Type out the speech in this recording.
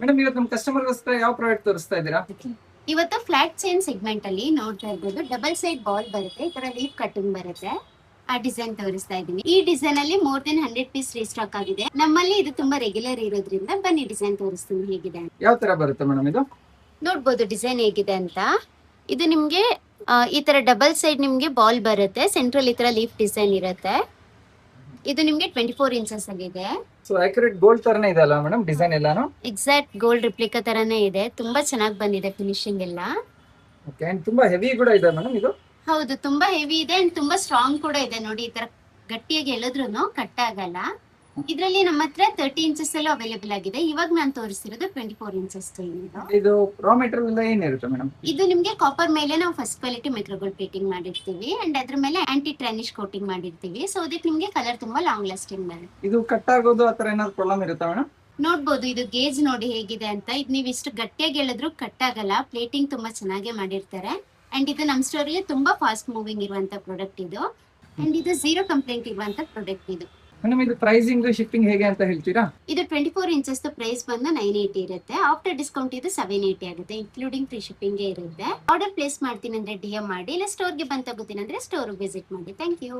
Madam ಇವತ್ತು ನಮ್ಮ ಕಸ್ಟಮರ್ಗೋಸ್ಕರ ಯಾವ ಪ್ರಾಡಕ್ಟ್ ತೋರಿಸ್ತಾ ಇದ್ದೀರಾ? ಇವತ್ತು ಫ್ಲಾಟ್ ಚೈನ್ ಸೆಗ್ಮೆಂಟ್ ಅಲ್ಲಿ ನೋಡ್ತಾ ಇರ್ಬೋದು, ಡಬಲ್ ಸೈಡ್ ಬಾಲ್ ಬರುತ್ತೆ, ಈ ತರ ಲೀಫ್ ಕಟಿಂಗ್ ಬರುತ್ತೆ. ಆ ಡಿಸೈನ್ ತೋರಿಸ್ತಾ ಇದ್ದೀನಿ. ಈ ಡಿಸೈನ್ ಅಲ್ಲಿ ಮೋರ್ ದೆನ್ 100 ಪೀಸ್ ರೀಸ್ಟಾಕ್ ಆಗಿದೆ. ನಮ್ಮಲ್ಲಿ ಇದು ತುಂಬಾ ರೆಗ್ಯುಲರ್ ಇರೋದ್ರಿಂದ ಬನ್ನಿ ಡಿಸೈನ್ ತೋರಿಸ್ತೀನಿ ಹೇಗಿದೆ ಅಂತ. ಯಾವ ತರ ಬರುತ್ತೆ ಮೇಡಮ್ ಇದು? ನೋಡ್ಬೋದು ಡಿಸೈನ್ ಹೇಗಿದೆ ಅಂತ. ಇದು ನಿಮ್ಗೆ ಈ ತರ ಡಬಲ್ ಸೈಡ್ ನಿಮ್ಗೆ ಬಾಲ್ ಬರುತ್ತೆ, ಸೆಂಟ್ರಲ್ ಈ ತರ ಲೀಫ್ ಡಿಸೈನ್ ಇರುತ್ತೆ. ಇದು ನಿಮ್ಗೆ 24 ಇಂಚಸ್ ಆಗಿದೆ. ಸೊ ಆಕ್ಯುರೇಟ್ ಗೋಲ್ಡ್ ತರನೇ ಇದೆ ಅಲ್ಲ ಮೇಡಮ್ ಡಿಸೈನ್ ಎಲ್ಲಾನು? ಎಕ್ಸಾಕ್ಟ್ ಗೋಲ್ಡ್ ರಿಪ್ಲಿಕಾ ತರಾನೇ ಇದೆ. ತುಂಬಾ ಚೆನ್ನಾಗಿ ಬಂದಿದೆ ಫಿನಿಶಿಂಗ್ ಎಲ್ಲ. ಓಕೆ, ಅಂಡ್ ತುಂಬಾ ಹೆವಿ ಕೂಡ ಇದೆ ಮೇಡಮ್ ಇದು? ಹೌದು, ತುಂಬಾ ಹೆವಿ ಇದೆ ಅಂಡ್ ತುಂಬಾ ಸ್ಟ್ರಾಂಗ್ ಕೂಡ ಇದೆ. ನೋಡಿ, ಈ ತರ ಗಟ್ಟಿಯಾಗಿ ಎಳೆದ್ರೂ ಕಟ್ ಆಗಲ್ಲ. ಇದ್ರಲ್ಲಿ ನಮ್ಮ ಹತ್ರ 30 ಇಂಚಸ್ ಎಲ್ಲೂ ಅವೈಲೇಬಲ್ ಆಗಿದೆ. ಇವಾಗ ನಾನು ತೋರಿಸ್ತಿರೋದು 24 ಇಂಚಸ್ ಇದು. ಇದು ರಾ ಮೆಟೀರಿಯಲ್ ಎಲ್ಲ ಏನಿರುತ್ತೆ ಮೇಡಮ್? ಇದು ನಿಮ್ಗೆ ಕಾಪರ್ ಮೇಲೆ ನಾವು ಫಸ್ಟ್ ಕ್ವಾಲಿಟಿ ಮೈಕ್ರೋಗೋಲ್ಡ್ ಪ್ಲೇಟಿಂಗ್ ಮಾಡಿರ್ತೀವಿ ಅಂಡ್ ಅದ್ರ ಮೇಲೆ ಆಂಟಿ ಟ್ರಾನಿಶ್ ಕೋಟಿಂಗ್ ಮಾಡಿರ್ತೀವಿ. ಸೊ ಅದಕ್ಕೆ ನಿಮ್ಗೆ ಕಲರ್ ತುಂಬಾ ಲಾಂಗ್ ಲಾಸ್ಟಿಂಗ್ ಬರುತ್ತೆ. ಇದು ಕಟ್ ಆಗೋದು ಆತರ ಏನಾದ್ರು ಪ್ರಾಬ್ಲಮ್ ಇರುತ್ತಾ ಮೇಡಮ್? ನೋಡ್ಬೋದು, ಇದು ಗೇಜ್ ನೋಡಿ ಹೇಗಿದೆ ಅಂತ. ಇದು ನೀವು ಇಷ್ಟು ಗಟ್ಟಿಯಾಗಿ ಎಳೆದ್ರೂ ಕಟ್ ಆಗಲ್ಲ. ಪ್ಲೇಟಿಂಗ್ ತುಂಬಾ ಚೆನ್ನಾಗಿ ಮಾಡಿರ್ತಾರೆ ಅಂಡ್ ಇದು ನಮ್ ಸ್ಟೋರಿಗೆ ತುಂಬಾ ಫಾಸ್ಟ್ ಮೂವಿಂಗ್ ಇರುವಂತ ಪ್ರಾಡಕ್ಟ್ ಇದು. ಅಂಡ್ ಇದು 0 ಕಂಪ್ಲೇಂಟ್ ಇರುವಂತ ಪ್ರಾಡಕ್ಟ್ ಇದು. ಮೇಡಮ್ ಇದು ಪ್ರೈಸಿಂಗ್ ಶಿಪ್ಪಿಂಗ್ ಹೇಗೆ ಅಂತ ಹೇಳ್ತೀರಾ? ಇದು 24 ಇಂಚಸ್ ಪ್ರೈಸ್ ಬಂದು 980 ಇರುತ್ತೆ. ಆಫ್ಟರ್ ಡಿಸ್ಕೌಂಟ್ ಇದು 780 ಆಗುತ್ತೆ, ಇನ್ಕ್ಲೂಡಿಂಗ್ ಫ್ರೀ ಶಿಪ್ಪಿಂಗ್ ಇರುತ್ತೆ. ಆರ್ಡರ್ ಪ್ಲೇಸ್ ಮಾಡ್ತೀನಿ ಅಂದ್ರೆ DM ಮಾಡಿ, ಇಲ್ಲ ಸ್ಟೋರ್ಗೆ ಬಂದು ತಗೋತೀನಿ ಅಂದ್ರೆ ಸ್ಟೋರ್ ವಿಸಿಟ್ ಮಾಡಿ. Thank you.